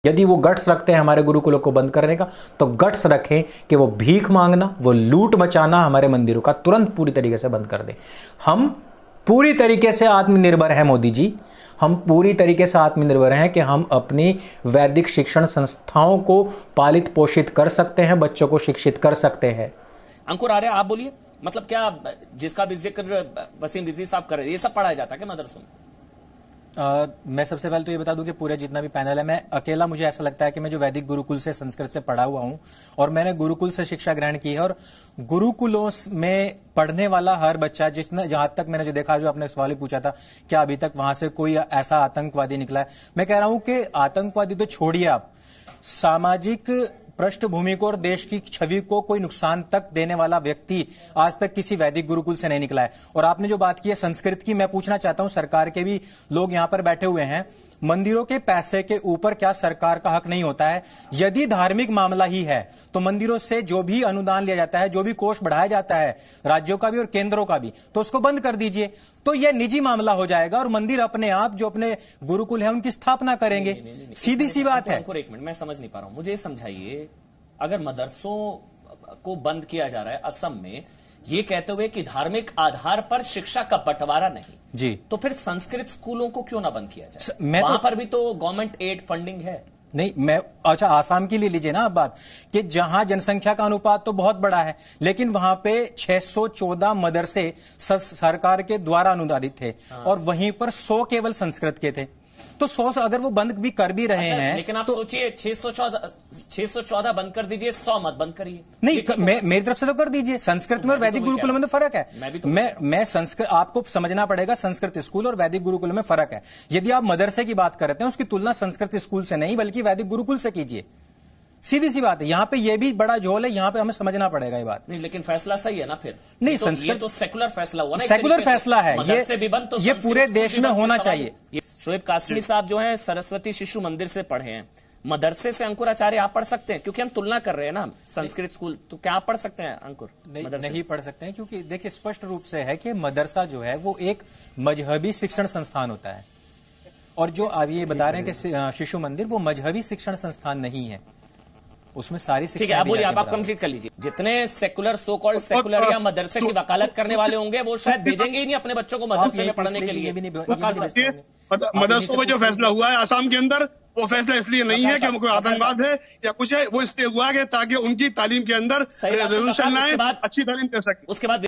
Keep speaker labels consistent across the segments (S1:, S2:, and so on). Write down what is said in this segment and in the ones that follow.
S1: यदि वो गट्स रखते हैं हमारे गुरुकुलों को बंद करने का, तो गट्स रखें कि वो भीख मांगना, वो लूट मचाना हमारे मंदिरों का तुरंत पूरी तरीके से बंद कर दें। हम पूरी तरीके से आत्मनिर्भर हैं मोदी जी, हम पूरी तरीके से आत्मनिर्भर हैं कि हम अपनी वैदिक शिक्षण संस्थाओं को पालित पोषित कर सकते हैं, बच्चों को शिक्षित कर सकते हैं।
S2: अंकुर आर्य, आप बोलिए, मतलब क्या जिसका भी जिक्र वसीम रिजवी साहब कर रहे हैं, ये सब पढ़ाया जाता है क्या मदरसों में?
S3: मैं सबसे पहले तो ये बता दूं कि पूरे जितना भी पैनल है, मैं अकेला, मुझे ऐसा लगता है कि मैं जो वैदिक गुरुकुल से संस्कृत से पढ़ा हुआ हूं और मैंने गुरुकुल से शिक्षा ग्रहण की है, और गुरुकुलों में पढ़ने वाला हर बच्चा, जिसने जहां तक मैंने जो देखा, जो आपने सवाल ही पूछा था क्या अभी तक वहां से कोई ऐसा आतंकवादी निकला है, मैं कह रहा हूं कि आतंकवादी तो छोड़िए आप, सामाजिक पृष्ठभूमि को और देश की छवि को कोई नुकसान तक देने वाला व्यक्ति आज तक किसी वैदिक गुरुकुल से नहीं निकला है। और आपने जो बात की है संस्कृत की, मैं पूछना चाहता हूं, सरकार के भी लोग यहां पर बैठे हुए हैं, मंदिरों के पैसे के ऊपर क्या सरकार का हक नहीं होता है? यदि धार्मिक मामला ही है तो मंदिरों से जो भी अनुदान लिया जाता है, जो भी कोष बढ़ाया जाता है, राज्यों का भी और केंद्रों का भी, तो उसको बंद कर दीजिए, तो यह निजी मामला हो जाएगा और मंदिर अपने आप जो अपने गुरुकुल है उनकी स्थापना करेंगे। सीधी सी बात है।
S2: एक मिनट, मैं समझ नहीं पा रहा हूं, मुझे समझाइए, अगर मदरसों को बंद किया जा रहा है असम में, ये कहते हुए कि धार्मिक आधार पर शिक्षा का बंटवारा नहीं
S3: जी,
S2: तो फिर संस्कृत स्कूलों को क्यों ना बंद किया जाए? वहां पर भी तो गवर्नमेंट एड फंडिंग है। नहीं,
S3: मैं अच्छा आसाम के लिए लीजिए ना आप बात, कि जहां जनसंख्या का अनुपात तो बहुत बड़ा है, लेकिन वहां पे 614 मदरसे सरकार के द्वारा अनुदानित थे और वहीं पर 100 केवल संस्कृत के थे। तो 100 अगर वो बंद भी कर भी रहे हैं,
S2: लेकिन आप
S3: तो
S2: सोचिए 614 बंद कर दीजिए, 100 मत बंद करिए।
S3: नहीं, मेरी तरफ से तो कर दीजिए। संस्कृत में और वैदिक गुरुकुल में तो फर्क है। मैं संस्कृत, आपको समझना पड़ेगा, संस्कृत स्कूल और वैदिक गुरुकुल में फर्क है। यदि आप मदरसे की बात करते हैं, उसकी तुलना संस्कृत स्कूल से नहीं बल्कि वैदिक गुरुकुल से कीजिए। सीधी सी बात है, यहाँ पे ये भी बड़ा झोल है, यहाँ पे हमें समझना पड़ेगा ये बात।
S2: नहीं, लेकिन फैसला सही है ना फिर?
S3: नहीं,
S2: संस्कृत ये तो सेकुलर फैसला हुआ ना,
S3: सेकुलर फैसला है ये पूरे देश में होना चाहिए।
S2: शोएब कासमी साहब जो है सरस्वती शिशु मंदिर से पढ़े हैं, मदरसे से अंकुर आचार्य आप पढ़ सकते हैं? क्योंकि हम तुलना कर रहे हैं ना संस्कृत स्कूल, तो क्या आप पढ़ सकते हैं अंकुर?
S3: नहीं पढ़ सकते हैं, क्योंकि देखिए स्पष्ट रूप से है कि मदरसा जो है वो एक मजहबी शिक्षण संस्थान होता है, और जो आप ये बता रहे हैं कि शिशु मंदिर वो मजहबी शिक्षण संस्थान नहीं है, उसमें सारी शिक्षा।
S2: ठीक है, आप बोलिए, आप कंप्लीट कर लीजिए। जितने सेकुलर, सो कॉल्ड सेकुलर या मदरसे की वकालत करने वाले होंगे, वो शायद भेजेंगे ही नहीं अपने बच्चों को मदरसे में पढ़ने के लिए।
S4: मदरसों में जो फैसला हुआ है आसाम के अंदर, वो फैसला इसलिए नहीं है कि कोई आतंकवाद है या कुछ है, वो इसलिए हुआ है ताकि उनकी तालीम के अंदर रेवोल्यूशन लाए, अच्छी तालीम कर सके।
S2: उसके बाद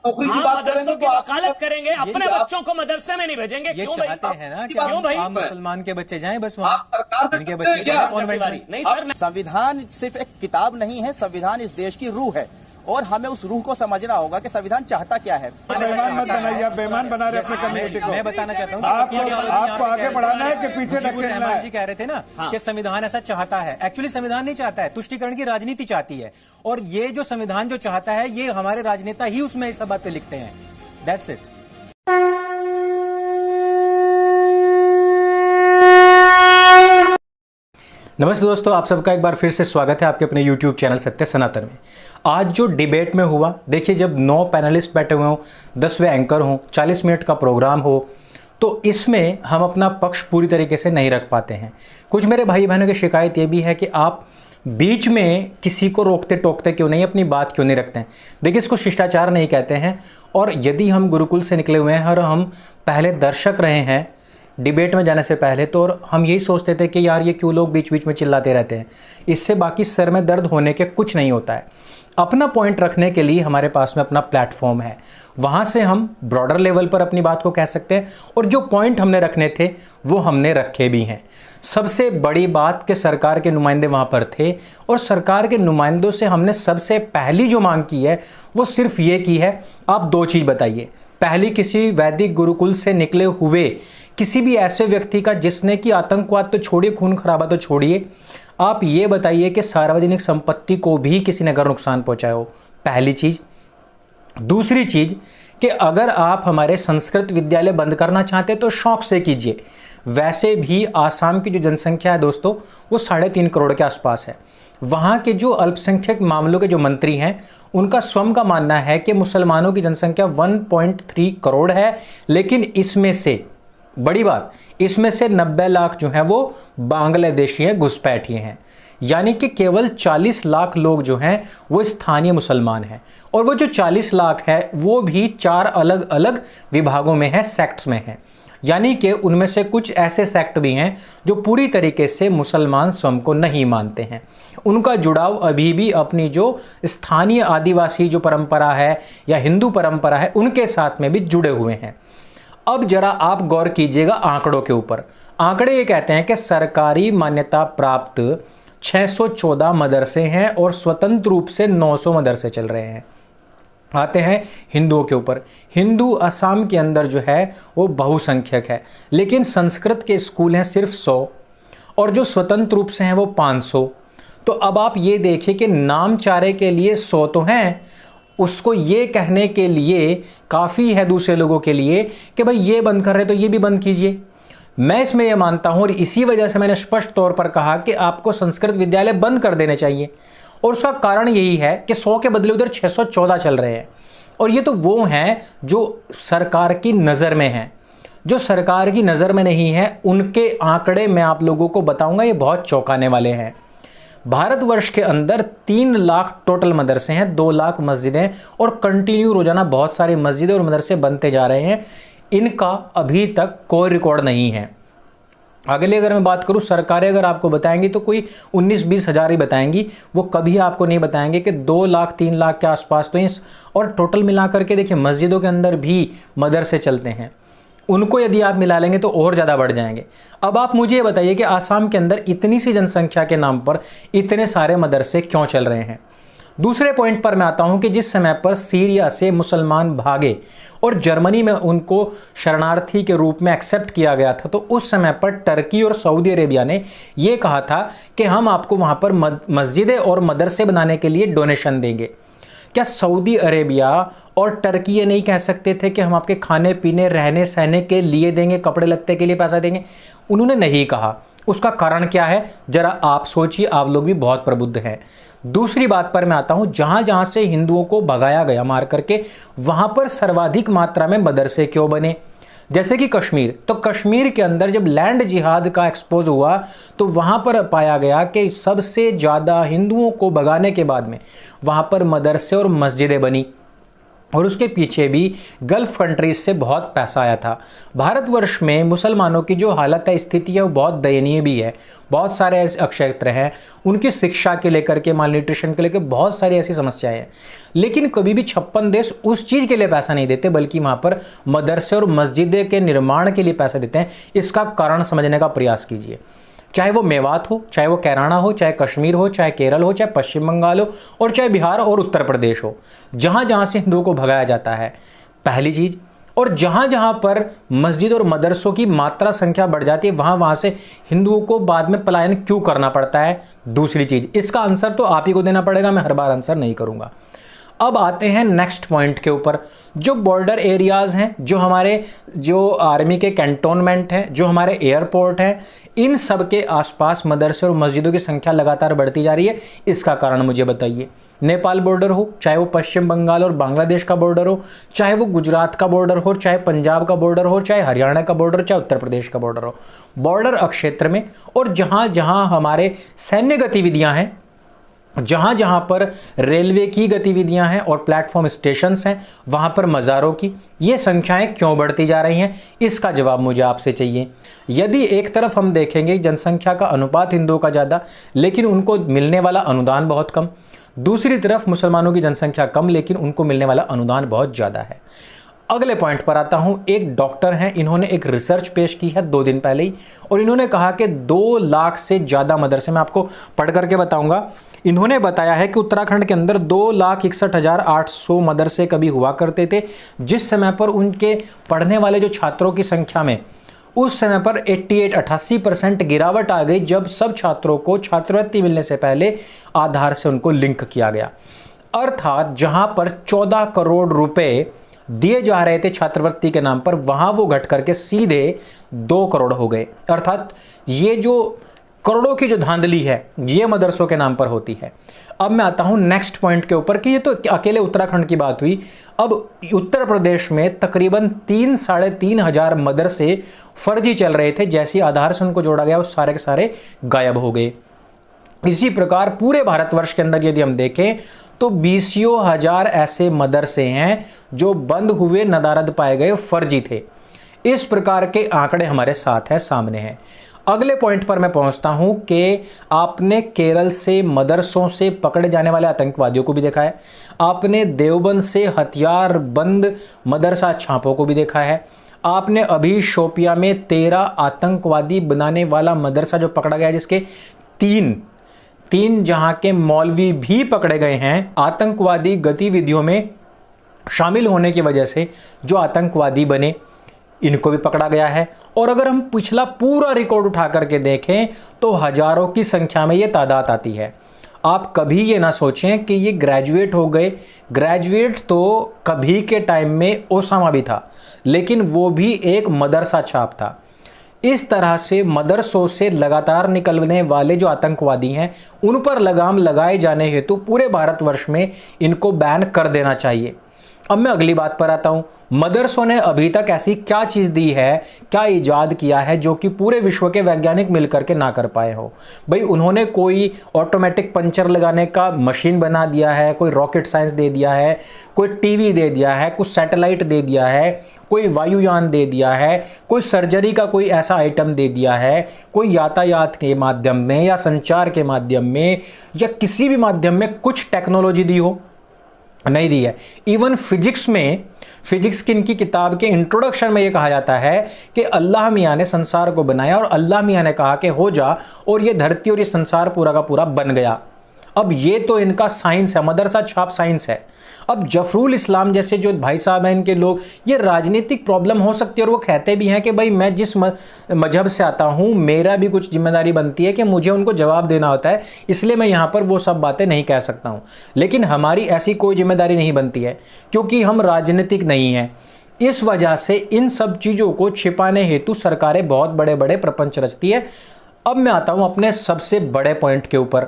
S2: मदरसों की वकालत करेंगे, अपने बच्चों को मदरसे में नहीं भेजेंगे।
S3: ये चाहते हैं ना कि क्यों भाई मुसलमान के बच्चे जाएं बस वहाँ, इनके बच्चे
S2: नहीं। सर,
S5: संविधान सिर्फ एक किताब नहीं है, संविधान इस देश की रूह है और हमें उस रूह को समझना होगा कि संविधान चाहता क्या है।
S6: बेईमान मत बनाइए, आप बेईमान बना रहे अपने कम्युनिटी को।
S3: मैं बताना चाहता हूँ
S6: आपको आगे बढ़ाना है कि पीछे ढकेलना है।
S3: जी कह रहे थे ना कि संविधान ऐसा चाहता है, एक्चुअली संविधान नहीं चाहता है, तुष्टीकरण की राजनीति चाहती है, और ये जो संविधान जो चाहता है ये हमारे राजनेता ही उसमें ये सब बातें लिखते हैं। That's it.
S1: नमस्ते दोस्तों, आप सबका एक बार फिर से स्वागत है आपके अपने YouTube चैनल सत्य सनातन में। आज जो डिबेट में हुआ, देखिए जब 9 पैनलिस्ट बैठे हुए हों, 10वें एंकर हों, 40 मिनट का प्रोग्राम हो, तो इसमें हम अपना पक्ष पूरी तरीके से नहीं रख पाते हैं। कुछ मेरे भाई बहनों की शिकायत ये भी है कि आप बीच में किसी को रोकते टोकते क्यों नहीं, अपनी बात क्यों नहीं रखते हैं। देखिए इसको शिष्टाचार नहीं कहते हैं, और यदि हम गुरुकुल से निकले हुए हैं और हम पहले दर्शक रहे हैं डिबेट में जाने से पहले, तो हम यही सोचते थे कि यार ये क्यों लोग बीच बीच में चिल्लाते रहते हैं, इससे बाकी सर में दर्द होने के कुछ नहीं होता है। अपना पॉइंट रखने के लिए हमारे पास में अपना प्लेटफॉर्म है, वहाँ से हम ब्रॉडर लेवल पर अपनी बात को कह सकते हैं, और जो पॉइंट हमने रखने थे वो हमने रखे भी हैं। सबसे बड़ी बात कि सरकार के नुमाइंदे वहाँ पर थे, और सरकार के नुमाइंदों से हमने सबसे पहली जो मांग की है वो सिर्फ ये की है, आप 2 चीज़ बताइए। पहली, किसी वैदिक गुरुकुल से निकले हुए किसी भी ऐसे व्यक्ति का जिसने कि आतंकवाद तो छोड़िए, खून खराबा तो छोड़िए, आप ये बताइए कि सार्वजनिक संपत्ति को भी किसी ने अगर नुकसान पहुंचाया हो, पहली चीज़। दूसरी चीज़ कि अगर आप हमारे संस्कृत विद्यालय बंद करना चाहते तो शौक से कीजिए। वैसे भी आसाम की जो जनसंख्या है दोस्तों वो 3.5 करोड़ के आसपास है। वहाँ के जो अल्पसंख्यक मामलों के जो मंत्री हैं उनका स्वयं का मानना है कि मुसलमानों की जनसंख्या 1.3 करोड़ है, लेकिन इसमें से बड़ी बात, इसमें से 90 लाख जो हैं वो बांग्लादेशी हैं, घुसपैठी हैं। यानी कि केवल 40 लाख लोग जो हैं वो स्थानीय मुसलमान हैं, और वो जो 40 लाख है वो भी 4 अलग अलग विभागों में है, सेक्ट्स में है। यानी कि उनमें से कुछ ऐसे सेक्ट भी हैं जो पूरी तरीके से मुसलमान स्वयं को नहीं मानते हैं। उनका जुड़ाव अभी भी अपनी जो स्थानीय आदिवासी जो परंपरा है या हिंदू परंपरा है उनके साथ में भी जुड़े हुए हैं। अब जरा आप गौर कीजिएगा आंकड़ों के ऊपर। आंकड़े ये कहते हैं कि सरकारी मान्यता प्राप्त 614 मदरसे हैं और स्वतंत्र रूप से 900 मदरसे चल रहे हैं। आते हैं हिंदुओं के ऊपर। हिंदू असम के अंदर जो है वो बहुसंख्यक है, लेकिन संस्कृत के स्कूल हैं सिर्फ 100 और जो स्वतंत्र रूप से हैं वो 500। तो अब आप ये देखिए कि नामचारे के लिए 100 तो हैं, उसको ये कहने के लिए काफ़ी है दूसरे लोगों के लिए कि भाई ये बंद कर रहे तो ये भी बंद कीजिए। मैं इसमें यह मानता हूं और इसी वजह से मैंने स्पष्ट तौर पर कहा कि आपको संस्कृत विद्यालय बंद कर देने चाहिए, और उसका कारण यही है कि 100 के बदले उधर 614 चल रहे हैं। और ये तो वो हैं जो सरकार की नज़र में हैं। जो सरकार की नज़र में नहीं है उनके आंकड़े मैं आप लोगों को बताऊंगा, ये बहुत चौंकाने वाले हैं। भारतवर्ष के अंदर 3 लाख टोटल मदरसे हैं, 2 लाख मस्जिदें, और कंटिन्यू रोजाना बहुत सारे मस्जिदें और मदरसे बनते जा रहे हैं। इनका अभी तक कोई रिकॉर्ड नहीं है। अगले अगर मैं बात करूं, सरकारें अगर आपको बताएंगी तो कोई 19-20 हज़ार ही बताएंगी, वो कभी आपको नहीं बताएंगे कि 2 लाख 3 लाख के आसपास तो इस, और टोटल मिलाकर के देखिए मस्जिदों के अंदर भी मदरसे चलते हैं, उनको यदि आप मिला लेंगे तो और ज़्यादा बढ़ जाएंगे। अब आप मुझे ये बताइए कि आसाम के अंदर इतनी सी जनसंख्या के नाम पर इतने सारे मदरसे क्यों चल रहे हैं। दूसरे पॉइंट पर मैं आता हूं कि जिस समय पर सीरिया से मुसलमान भागे और जर्मनी में उनको शरणार्थी के रूप में एक्सेप्ट किया गया था, तो उस समय पर टर्की और सऊदी अरेबिया ने यह कहा था कि हम आपको वहां पर मस्जिदें और मदरसे बनाने के लिए डोनेशन देंगे। क्या सऊदी अरेबिया और टर्की ये नहीं कह सकते थे कि हम आपके खाने पीने रहने सहने के लिए देंगे, कपड़े लत्ते के लिए पैसा देंगे? उन्होंने नहीं कहा। उसका कारण क्या है जरा आप सोचिए, आप लोग भी बहुत प्रबुद्ध हैं। दूसरी बात पर मैं आता हूं, जहां जहां से हिंदुओं को भगाया गया मार करके, वहां पर सर्वाधिक मात्रा में मदरसे क्यों बने? जैसे कि कश्मीर, तो कश्मीर के अंदर जब लैंड जिहाद का एक्सपोज हुआ तो वहां पर पाया गया कि सबसे ज़्यादा हिंदुओं को भगाने के बाद में वहां पर मदरसे और मस्जिदें बनी, और उसके पीछे भी गल्फ कंट्रीज से बहुत पैसा आया था। भारतवर्ष में मुसलमानों की जो हालत है, स्थिति है, वो बहुत दयनीय भी है। बहुत सारे ऐसे क्षेत्र हैं, उनकी शिक्षा के लेकर के, माल न्यूट्रिशन के लेकर बहुत सारी ऐसी समस्याएं हैं, लेकिन कभी भी 56 देश उस चीज़ के लिए पैसा नहीं देते, बल्कि वहाँ पर मदरसे और मस्जिदें के निर्माण के लिए पैसा देते हैं। इसका कारण समझने का प्रयास कीजिए। चाहे वो मेवात हो, चाहे वो कैराना हो, चाहे कश्मीर हो, चाहे केरल हो, चाहे पश्चिम बंगाल हो, और चाहे बिहार और उत्तर प्रदेश हो, जहाँ जहाँ से हिंदुओं को भगाया जाता है, पहली चीज़। और जहाँ जहाँ पर मस्जिद और मदरसों की मात्रा संख्या बढ़ जाती है, वहाँ वहाँ से हिंदुओं को बाद में पलायन क्यों करना पड़ता है, दूसरी चीज़। इसका आंसर तो आप ही को देना पड़ेगा, मैं हर बार आंसर नहीं करूँगा। अब आते हैं नेक्स्ट पॉइंट के ऊपर, जो बॉर्डर एरियाज़ हैं, जो हमारे जो आर्मी के कैंटोनमेंट हैं, जो हमारे एयरपोर्ट हैं, इन सब के आसपास मदरसे और मस्जिदों की संख्या लगातार बढ़ती जा रही है। इसका कारण मुझे बताइए। नेपाल बॉर्डर हो, चाहे वो पश्चिम बंगाल और बांग्लादेश का बॉर्डर हो, चाहे वो गुजरात का बॉर्डर हो, चाहे पंजाब का बॉर्डर हो, चाहे हरियाणा का बॉर्डर, चाहे उत्तर प्रदेश का बॉर्डर हो, बॉर्डर क्षेत्र में और जहाँ जहाँ हमारे सैन्य गतिविधियाँ हैं, जहाँ जहाँ पर रेलवे की गतिविधियाँ हैं और प्लेटफॉर्म स्टेशंस हैं, वहाँ पर मज़ारों की ये संख्याएं क्यों बढ़ती जा रही हैं, इसका जवाब मुझे आपसे चाहिए। यदि एक तरफ हम देखेंगे जनसंख्या का अनुपात हिंदुओं का ज़्यादा, लेकिन उनको मिलने वाला अनुदान बहुत कम, दूसरी तरफ मुसलमानों की जनसंख्या कम, लेकिन उनको मिलने वाला अनुदान बहुत ज़्यादा है। अगले पॉइंट पर आता हूं। एक डॉक्टर हैं, इन्होंने एक रिसर्च पेश की है 2 दिन पहले ही, और इन्होंने कहा कि 2 लाख से ज़्यादा मदरसे, मैं आपको पढ़ करके बताऊंगा। इन्होंने बताया है कि उत्तराखंड के अंदर 2,61,800 मदरसे कभी हुआ करते थे, जिस समय पर उनके पढ़ने वाले जो छात्रों की संख्या में उस समय पर 88% गिरावट आ गई, जब सब छात्रों को छात्रवृत्ति मिलने से पहले आधार से उनको लिंक किया गया। अर्थात जहां पर 14 करोड़ रुपए दिए जा रहे थे छात्रवृत्ति के नाम पर, वहां वो घट करके सीधे 2 करोड़ हो गए। अर्थात ये जो करोड़ों की जो धांधली है ये मदरसों के नाम पर होती है। अब मैं आता हूं नेक्स्ट पॉइंट के ऊपर कि ये तो अकेले उत्तराखंड की बात हुई। अब उत्तर प्रदेश में तकरीबन 3-3.5 हजार मदरसे फर्जी चल रहे थे। जैसे आधार से उनको जोड़ा गया वो सारे के सारे गायब हो गए। इसी प्रकार पूरे भारतवर्ष के अंदर यदि हम देखें तो 20 हजार ऐसे मदरसे हैं जो बंद हुए, नदारद पाए गए, फर्जी थे। इस प्रकार के आंकड़े हमारे साथ हैं, सामने हैं। अगले पॉइंट पर मैं पहुंचता हूं कि आपने केरल से मदरसों से पकड़े जाने वाले आतंकवादियों को भी देखा है, आपने देवबंद से हथियार बंद मदरसा छापों को भी देखा है, आपने अभी शोपिया में 13 आतंकवादी बनाने वाला मदरसा जो पकड़ा गया, जिसके तीन जहां के मौलवी भी पकड़े गए हैं आतंकवादी गतिविधियों में शामिल होने की वजह से, जो आतंकवादी बने, इनको भी पकड़ा गया है। और अगर हम पिछला पूरा रिकॉर्ड उठा करके देखें तो हजारों की संख्या में ये तादाद आती है। आप कभी ये ना सोचें कि ये ग्रेजुएट हो गए। ग्रेजुएट तो कभी के टाइम में ओसामा भी था, लेकिन वो भी एक मदरसा छाप था। इस तरह से मदरसों से लगातार निकलने वाले जो आतंकवादी हैं उन पर लगाम लगाए जाने हेतु पूरे भारतवर्ष में इनको बैन कर देना चाहिए। अब मैं अगली बात पर आता हूं। मदरसों ने अभी तक ऐसी क्या चीज दी है, क्या इजाद किया है जो कि पूरे विश्व के वैज्ञानिक मिलकर के ना कर पाए हो। भाई उन्होंने कोई ऑटोमेटिक पंचर लगाने का मशीन बना दिया है, कोई रॉकेट साइंस दे दिया है, कोई टीवी दे दिया है, कुछ सैटेलाइट दे दिया है, कोई वायुयान दे दिया है, कोई सर्जरी का कोई ऐसा आइटम दे दिया है, कोई यातायात के माध्यम में या संचार के माध्यम में या किसी भी माध्यम में कुछ टेक्नोलॉजी दी हो? नहीं दी है। इवन फिजिक्स में, फिजिक्स की इनकी किताब के इंट्रोडक्शन में यह कहा जाता है कि अल्लाह मियाँ ने संसार को बनाया और अल्लाह मियाँ ने कहा कि हो जा, और ये धरती और ये संसार पूरा का पूरा बन गया। अब ये तो इनका साइंस है, मदरसा छाप साइंस है। अब जफरुल इस्लाम जैसे जो भाई साहब हैं, इनके लोग, ये राजनीतिक प्रॉब्लम हो सकती है और वो कहते भी हैं कि भाई मैं जिस मजहब से आता हूं मेरा भी कुछ जिम्मेदारी बनती है कि मुझे उनको जवाब देना होता है, इसलिए मैं यहां पर वो सब बातें नहीं कह सकता हूं। लेकिन हमारी ऐसी कोई जिम्मेदारी नहीं बनती है क्योंकि हम राजनीतिक नहीं हैं। इस वजह से इन सब चीज़ों को छिपाने हेतु सरकारें बहुत बड़े बड़े प्रपंच रचती है। अब मैं आता हूं अपने सबसे बड़े पॉइंट के ऊपर।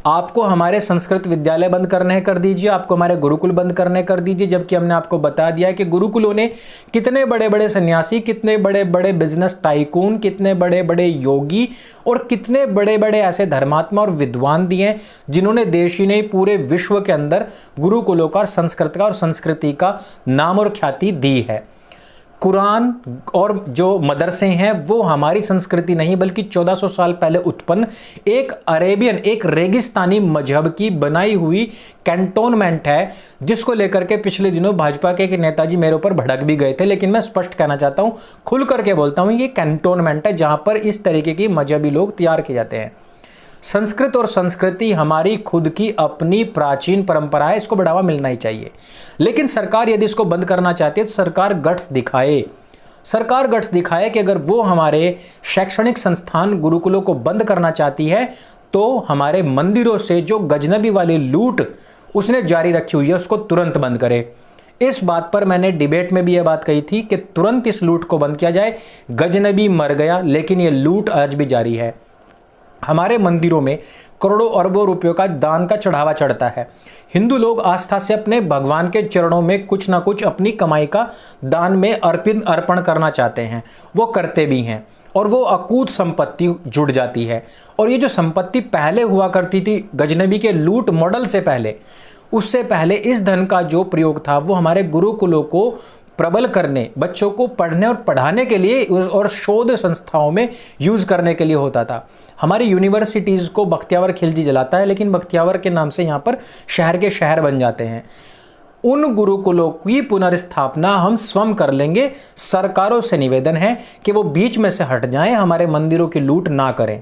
S1: आपको हमारे संस्कृत विद्यालय बंद करने कर दीजिए, आपको हमारे गुरुकुल बंद करने कर दीजिए, जबकि हमने आपको बता दिया है कि गुरुकुलों ने कितने बड़े बड़े सन्यासी, कितने बड़े बड़े बिजनेस टाइकून, कितने बड़े बड़े योगी और कितने बड़े बड़े ऐसे धर्मात्मा और विद्वान दिए जिन्होंने देश ही नहीं पूरे विश्व के अंदर गुरुकुलों का, संस्कृत का और संस्कृति का नाम और ख्याति दी है। कुरान और जो मदरसे हैं वो हमारी संस्कृति नहीं बल्कि 1400 साल पहले उत्पन्न एक अरेबियन, एक रेगिस्तानी मजहब की बनाई हुई कैंटोनमेंट है, जिसको लेकर के पिछले दिनों भाजपा के नेताजी मेरे ऊपर भड़क भी गए थे। लेकिन मैं स्पष्ट कहना चाहता हूं, खुल करके बोलता हूं, ये कैंटोनमेंट है जहां पर इस तरीके की मजहबी लोग तैयार किए जाते हैं। संस्कृत और संस्कृति हमारी खुद की अपनी प्राचीन परंपरा है, इसको बढ़ावा मिलना ही चाहिए। लेकिन सरकार यदि इसको बंद करना चाहती है तो सरकार गट्स दिखाए। सरकार गट्स दिखाए कि अगर वो हमारे शैक्षणिक संस्थान गुरुकुलों को बंद करना चाहती है तो हमारे मंदिरों से जो गजनबी वाली लूट उसने जारी रखी हुई है उसको तुरंत बंद करे। इस बात पर मैंने डिबेट में भी यह बात कही थी कि तुरंत इस लूट को बंद किया जाए। गजनबी मर गया लेकिन यह लूट आज भी जारी है। हमारे मंदिरों में करोड़ों अरबों रुपयों का दान का चढ़ावा चढ़ता है। हिंदू लोग आस्था से अपने भगवान के चरणों में कुछ ना कुछ अपनी कमाई का दान में अर्पण करना चाहते हैं, वो करते भी हैं और वो अकूत संपत्ति जुड़ जाती है। और ये जो संपत्ति पहले हुआ करती थी गजनबी के लूट मॉडल से पहले, उससे पहले इस धन का जो प्रयोग था वो हमारे गुरुकुलों को प्रबल करने, बच्चों को पढ़ने और पढ़ाने के लिए और शोध संस्थाओं में यूज करने के लिए होता था। हमारी यूनिवर्सिटीज को बख्तियावर खिलजी जलाता है, लेकिन बख्तियावर के नाम से यहाँ पर शहर के शहर बन जाते हैं। उन गुरुकुलों की पुनर्स्थापना हम स्वयं कर लेंगे। सरकारों से निवेदन है कि वो बीच में से हट जाएं, हमारे मंदिरों की लूट ना करें।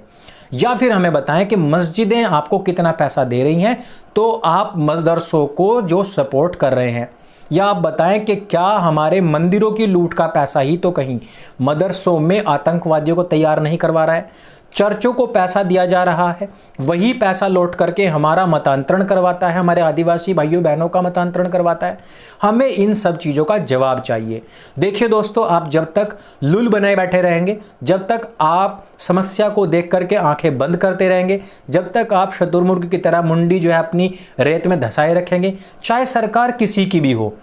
S1: या फिर हमें बताएं कि मस्जिदें आपको कितना पैसा दे रही हैं तो आप मदरसों को जो सपोर्ट कर रहे हैं, या आप बताएं कि क्या हमारे मंदिरों की लूट का पैसा ही तो कहीं मदरसों में आतंकवादियों को तैयार नहीं करवा रहा है। चर्चों को पैसा दिया जा रहा है, वही पैसा लौट करके हमारा मतांतरण करवाता है, हमारे आदिवासी भाइयों बहनों का मतांतरण करवाता है। हमें इन सब चीज़ों का जवाब चाहिए। देखिए दोस्तों, आप जब तक लुल बनाए बैठे रहेंगे, जब तक आप समस्या को देख करके आंखें बंद करते रहेंगे, जब तक आप शुतुरमुर्ग की तरह मुंडी जो है अपनी रेत में धंसाए रखेंगे, चाहे सरकार किसी की भी हो,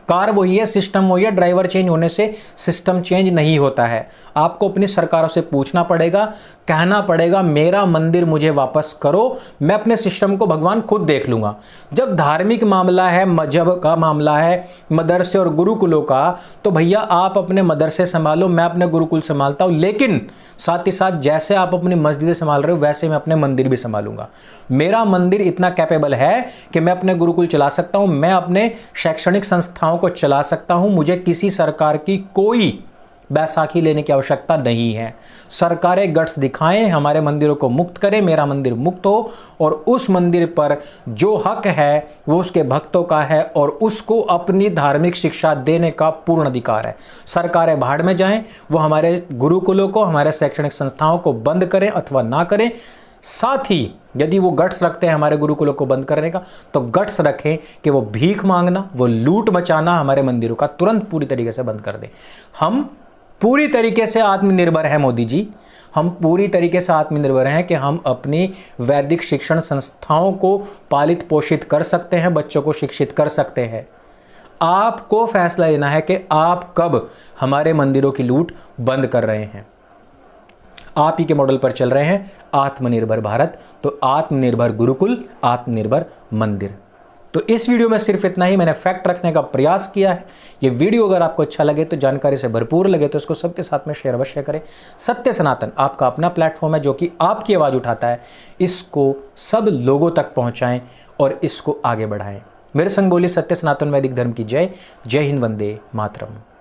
S1: कार वही है, सिस्टम वही है, ड्राइवर चेंज होने से सिस्टम चेंज नहीं होता है। आपको अपनी सरकारों से पूछना पड़ेगा, कहना पड़ेगा मेरा मंदिर मुझे वापस करो, मैं अपने सिस्टम को भगवान खुद देख लूंगा। जब धार्मिक मामला है, मजहब का मामला है, मदरसे और गुरुकुलों का, तो भैया आप अपने मदरसे संभालो, मैं अपने गुरुकुल संभालता हूं, लेकिन साथ ही साथ जैसे आप अपनी मस्जिदें संभाल रहे हो वैसे मैं अपने मंदिर भी संभालूंगा। मेरा मंदिर इतना कैपेबल है कि मैं अपने गुरुकुल चला सकता हूं, मैं अपने शैक्षणिक संस्थाओं को चला सकता हूं। मुझे किसी सरकार की कोई बैसाखी लेने की आवश्यकता नहीं है। सरकारें गट्स दिखाएं, हमारे मंदिरों को मुक्त करें, मेरा मंदिर मुक्त हो, और उस मंदिर पर जो हक है वो उसके भक्तों का है और उसको अपनी धार्मिक शिक्षा देने का पूर्ण अधिकार है। सरकारें भाड़ में जाएं, वो हमारे गुरुकुलों को, हमारे शैक्षणिक संस्थाओं को बंद करें अथवा ना करें। साथ ही यदि वो गट्स रखते हैं हमारे गुरुकुलों को बंद करने का, तो गट्स रखें कि वो भीख मांगना, वो लूट मचाना हमारे मंदिरों का तुरंत पूरी तरीके से बंद कर दें। हम पूरी तरीके से आत्मनिर्भर हैं मोदी जी, हम पूरी तरीके से आत्मनिर्भर हैं कि हम अपनी वैदिक शिक्षण संस्थाओं को पालित पोषित कर सकते हैं, बच्चों को शिक्षित कर सकते हैं। आपको फैसला लेना है कि आप कब हमारे मंदिरों की लूट बंद कर रहे हैं। आप ही के मॉडल पर चल रहे हैं आत्मनिर्भर भारत, तो आत्मनिर्भर गुरुकुल, आत्मनिर्भर मंदिर। तो इस वीडियो में सिर्फ इतना ही, मैंने फैक्ट रखने का प्रयास किया है। ये वीडियो अगर आपको अच्छा लगे, तो जानकारी से भरपूर लगे, तो इसको सबके साथ में शेयर अवश्य करें। सत्य सनातन आपका अपना प्लेटफॉर्म है जो कि आपकी आवाज़ उठाता है। इसको सब लोगों तक पहुंचाएं और इसको आगे बढ़ाएं। मेरे संग बोली सत्य सनातन वैदिक धर्म की जय। जय हिंद, वंदे मातरम।